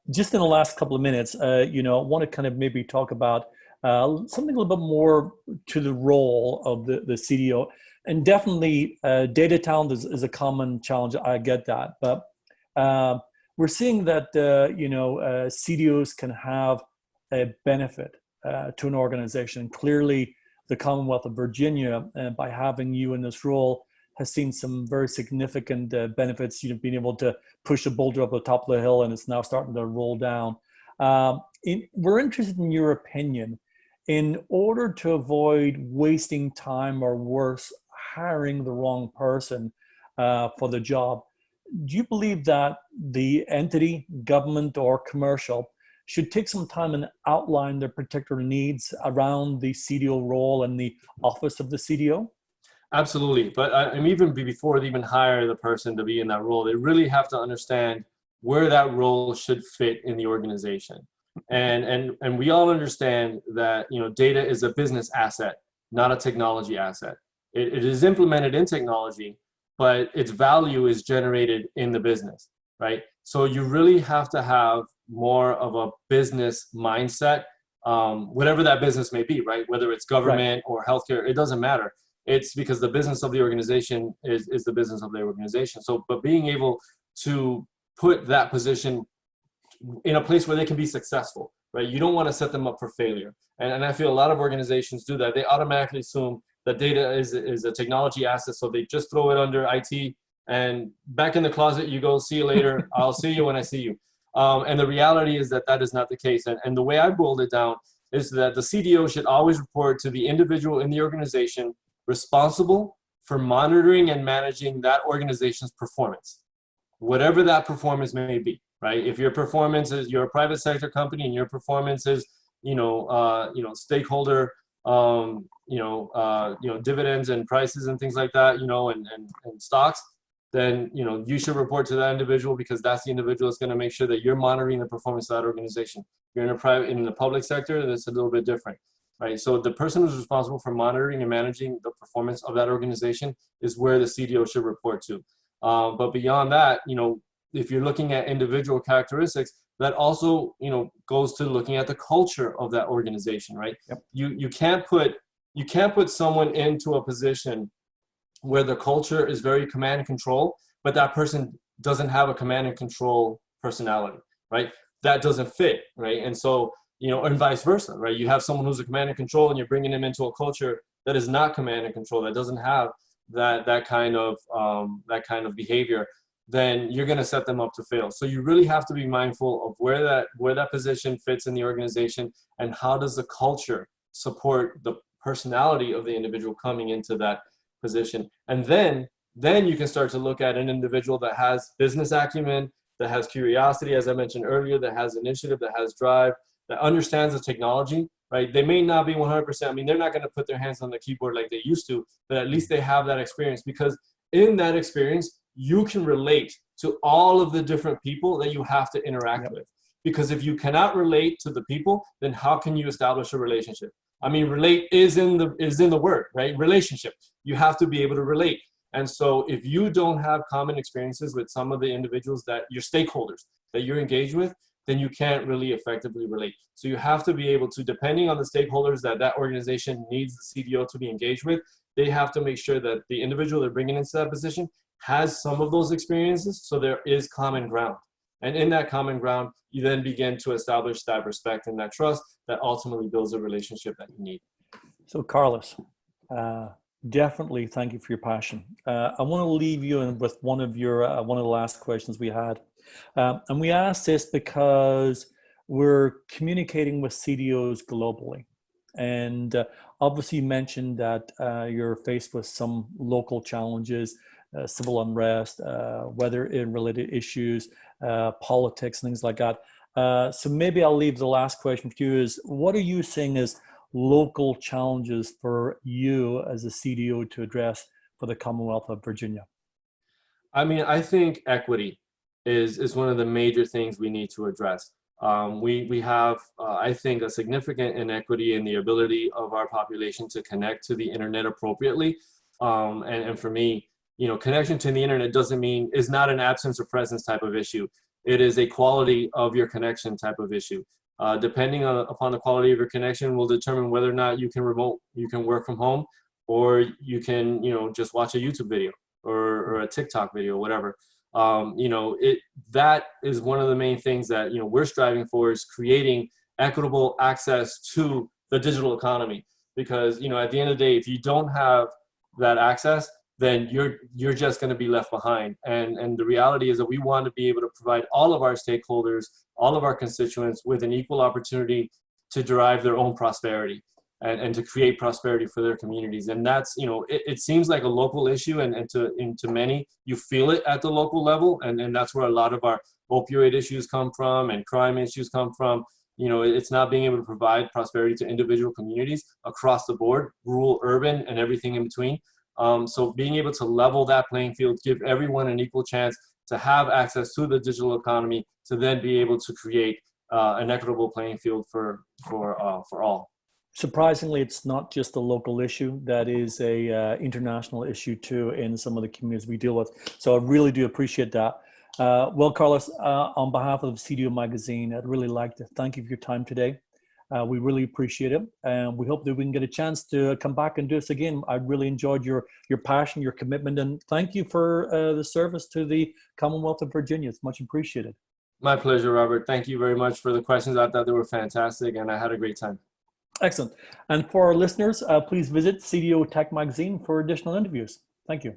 just in the last couple of minutes, I want to kind of maybe talk about something a little bit more to the role of the CDO. And definitely data talent is a common challenge. I get that. But we're seeing that, CDOs can have a benefit to an organization. Clearly, the Commonwealth of Virginia, by having you in this role, has seen some very significant benefits. Being able to push a boulder up the top of the hill, and it's now starting to roll down. We're interested in your opinion. In order to avoid wasting time, or worse, hiring the wrong person for the job, do you believe that the entity, government or commercial, should take some time and outline their particular needs around the CDO role and the office of the CDO? Absolutely. But even before they even hire the person to be in that role, they really have to understand where that role should fit in the organization. And we all understand that, data is a business asset, not a technology asset. It is implemented in technology, but its value is generated in the business, right? So you really have to have more of a business mindset, whatever that business may be, right? Whether it's government or healthcare, it doesn't matter. It's because the business of the organization is the business of the organization. So, but being able to put that position in a place where they can be successful, right? You don't want to set them up for failure. And I feel a lot of organizations do that. They automatically assume that data is a technology asset, so they just throw it under IT and back in the closet you go, see you later, I'll see you when I see you. And the reality is that is not the case. And the way I boiled it down is that the CDO should always report to the individual in the organization responsible for monitoring and managing that organization's performance, whatever that performance may be, right? If your performance is, you're a private sector company and your performance is, stakeholder, dividends and prices and things like that, and stocks, then, you should report to that individual, because that's the individual that's going to make sure that you're monitoring the performance of that organization. If you're in the public sector, that's a little bit different. Right. So the person who's responsible for monitoring and managing the performance of that organization is where the CDO should report to. But beyond that, if you're looking at individual characteristics, that also, goes to looking at the culture of that organization, right? Yep. You can't put someone into a position where the culture is very command and control, but that person doesn't have a command and control personality, right? That doesn't fit, right? And so, and vice versa, right? You have someone who's a command and control, and you're bringing them into a culture that is not command and control, that doesn't have that kind of behavior, then you're going to set them up to fail. So you really have to be mindful of where that position fits in the organization, and how does the culture support the personality of the individual coming into that position. And then you can start to look at an individual that has business acumen, that has curiosity, as I mentioned earlier, that has initiative, that has drive, that understands the technology, right? They may not be 100%. I mean, they're not going to put their hands on the keyboard like they used to, but at least they have that experience, because in that experience, you can relate to all of the different people that you have to interact with. Because if you cannot relate to the people, then how can you establish a relationship? I mean, relate is in the word, right? Relationship. You have to be able to relate. And so if you don't have common experiences with some of the individuals that your stakeholders that you're engaged with, then you can't really effectively relate. So you have to be able to, depending on the stakeholders that organization needs the CDO to be engaged with, they have to make sure that the individual they're bringing into that position has some of those experiences, so there is common ground. And in that common ground, you then begin to establish that respect and that trust that ultimately builds a relationship that you need. So Carlos, definitely thank you for your passion. I want to leave you with one of the last questions we had. And we asked this because we're communicating with CDOs globally. And obviously you mentioned that you're faced with some local challenges, civil unrest, weather-related issues, politics, things like that. So maybe I'll leave the last question for you is, what are you seeing as local challenges for you as a CDO to address for the Commonwealth of Virginia? I mean, I think equity is one of the major things we need to address. We have, I think, a significant inequity in the ability of our population to connect to the internet appropriately. And for me, connection to the internet is not an absence or presence type of issue. It is a quality of your connection type of issue. Depending upon the quality of your connection will determine whether or not you can work from home, or you can, just watch a YouTube video or a TikTok video, whatever. That is one of the main things that, we're striving for, is creating equitable access to the digital economy. Because, at the end of the day, if you don't have that access, then you're just going to be left behind. And the reality is that we want to be able to provide all of our stakeholders, all of our constituents, with an equal opportunity to derive their own prosperity and to create prosperity for their communities. And that's, it seems like a local issue, and to many, you feel it at the local level. And that's where a lot of our opioid issues come from and crime issues come from. It's not being able to provide prosperity to individual communities across the board, rural, urban, and everything in between. So being able to level that playing field, give everyone an equal chance to have access to the digital economy, to then be able to create an equitable playing field for all. Surprisingly, it's not just a local issue. That is a international issue too in some of the communities we deal with. So I really do appreciate that. Well, Carlos, on behalf of CDO Magazine, I'd really like to thank you for your time today. We really appreciate it, and we hope that we can get a chance to come back and do this again. I really enjoyed your passion, your commitment, and thank you for the service to the Commonwealth of Virginia. It's much appreciated. My pleasure, Robert. Thank you very much for the questions. I thought they were fantastic, and I had a great time. Excellent. And for our listeners, please visit CDO Tech Magazine for additional interviews. Thank you.